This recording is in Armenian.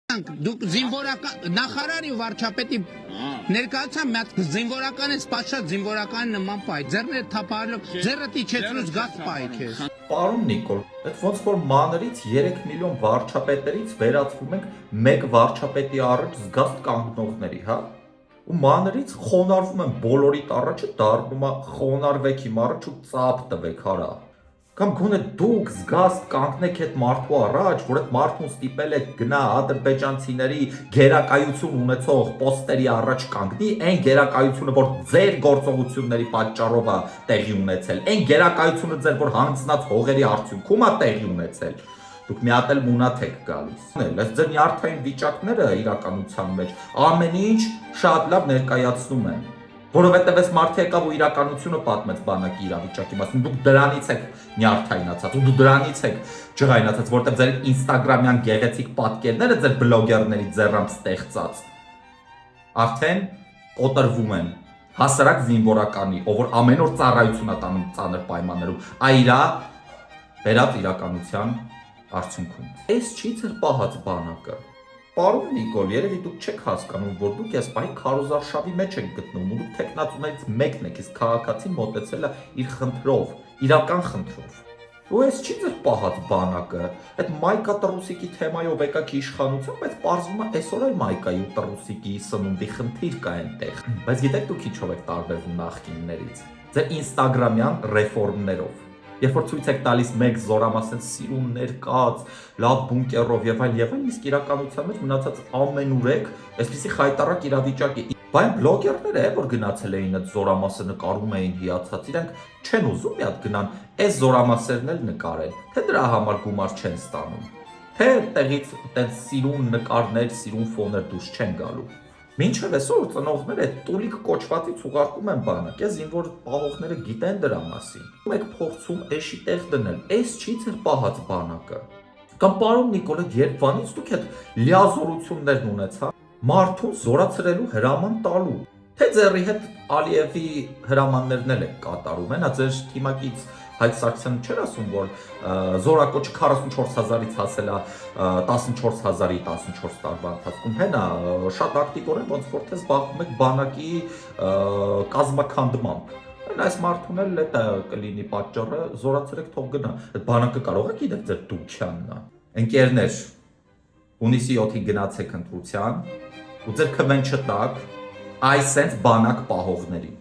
Դուք զինվորական նախարարի ու վարչապետի ներկայացան մի հատ զինվորական է սպասած զինվորական նման պայ ձեռները թափահարելով ձեռը իջեցրուց գաց պայ քեզ Պարոն Նիկոլ, այդ ոնց որ մանրից 3 միլիոն վարչապետերից վերածվում ենք մեկ վարչապետի առաջ զգաստ կանգնողների, հա? Ու մանրից խոնարհվում են բոլորիդ առաջը դառնում է խոնարհվեք իմ առաջ ու ծափ տվեք, հարա։ Կամ գոնե դուք զգաստ կանգնեք այդ մարդու առաջ, որ այդ մարդուն ստիպել եք գնա ադրբեջանցիների գերակայություն ունեցող պոստերի առաջ կանգնի, այն գերակայությունը, որ ձեր գործողությունների պատճառով է տեղի ունեցել, այն գերակայությունը ձեր որ հանձնած հողերի արդյունքում է տեղի ունեցել։ Դուք մի հատ էլ մունաթ եք գալիս։ Այս ձեր նյարդային վիճակները իրականության մեջ ամեն ինչ շատ լավ ներկայացնում են։ Որովհետև այս մարդը եկավ ու իրականությունը պատմեց բանակի իրավիճակի մասին։ Դուք դրանից եք նյարդայնացած ու դու դրանից եք ջղայնացած, որովհետև ձեր ինստագրամյան գեղեցիկ պատկերները ձեր բլոգերների ձեռամբ ստեղծած արդեն կոտրվում են հասարակ զինվորականի, ով որ ամեն օր ծառայություն է տանում ծանր պայմաններում, այրա վերած իրականության արդյունքում։ Այս չի ձեր պահած բանակը։ Պարոն Նիկոլ, երևի դուք չեք հասկանում, որ դուք այս պահի քարոզարշավի մեջ եք գտնվում, ու դուք տեխնացուներից մեկն եք, իսկ քաղաքացին մոտեցել է իր խնդրով, իրական խնդրով։ Ու այս չի ձեր պահած բանակը, այդ Մայկա Տրուսիկի թեմայով եկաք իշխանություն, բայց պարզվում է այսօր էլ Մայկայի ու Տրուսիկի սնունդի խնդիր կա այնտեղ։ Բայց գիտեք դուք ինչով եք տարբերվում նախկիններից։ Ձեր ինստագրամյան ռեֆորմներով։ Երբ որ ցույց եք տալիս մեկ զորամասեն սիրուն ներկած, լավ բունկերով եւ այլ, իսկ իրականության մեջ մնացած ամենուր եք այսպեսի խայտարակ իրավիճակի։ Բայց բլոգերները որ գնացել էին այդ զորամասը նկարում էին հիացած, իրենք չեն ուզում մի հատ գնան այս զորամասերն էլ նկարեն, թե դրա համար գումար չեն ստանում, թե տեղից այդպես սիրուն նկարներ, սիրուն ֆոներ դուրս չեն գալու։ Մինչև այսօր ծնողները այդ տուլիկ կոչվածից ուղարկում են բանակ, այս զինվոր պահողները գիտեն դրա մասին։ Մեկ փորձում էշի տեղ դնել, այս չի ձեր պահած բանակը։ Կամ պարոն Նիկոլ, երբվանից դուք այդ լիազորություններն ունեցա մարդուն զորացրելու հրաման տալու։ Թե ձերի հետ Ալիևի հրամաններն էլ եք կատարում, հենա ձեր թիմակից Հայկ Սարգսյանը չէր ասում, որ զորակոչը 44,000-ից հասել է 14,000-ի 14 տարվա ընթացքում, հենա շատ ակտիվորեն ոնց որ թե զբաղվում եք բանակի կազմաքանդմամբ։ Այս մարդուն էլ դա կլինի պատճառը, զորացրեք թող գնա։ Այդ բանակը կարող է գիտեք ձեր դուքյանն է։ Ընկերներ, հունիսի 7-ին գնացեք ընտրության ու ձեր քվեն չտակ այս sense բանակ պահողներին։